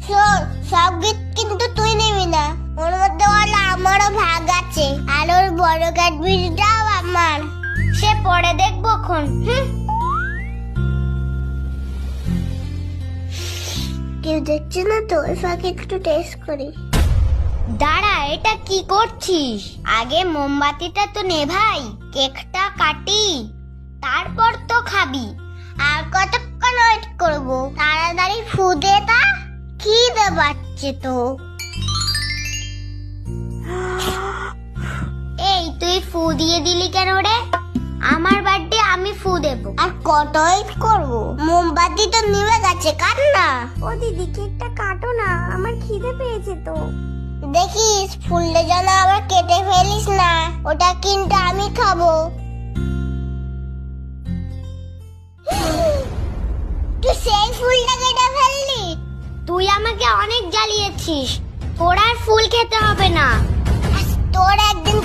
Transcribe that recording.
শোন, সব গিফট কিন্তু তুই নিবি না, ওর মধ্যে বলে আমারও ভাগ আছে, আর ওর বড় ক্যাডবেরিটাও আমার। সে পরে দেখবো খন। কেউ দেখছে না তো, ওই ফাঁকে একটু টেস্ট করি। দাঁড়া, এটা কি করছিস? আগে মোমবাতিটা তো নেভাই, কেকটা কাটি, তারপর তো খাবি। আর কতক্ষণ ওয়েট করবো? তাড়াতাড়ি ফু দে তা, খিদে পাচ্ছে তো। এই তুই ফু দিয়ে দিলি কেন রে? আমার বার্থডে, আমি ফু দেব। আর কত ওয়েট করবো? মোমবাতি তো নিভে গেছে, কাট না। ও দিদি, কেকটা কাটো না, আমার খিদে পেয়েছে তো। দেখিস ফুলটা যেন আবার কেটে ফেলিস না, ওটা কিন্তু আমি খাবো। তুই সেই ফুলটা কেটে ফেললি? তুই আমাকে অনেক জ্বালিয়েছিস, তোর আর ফুল খেতে হবে না। তোর একদিন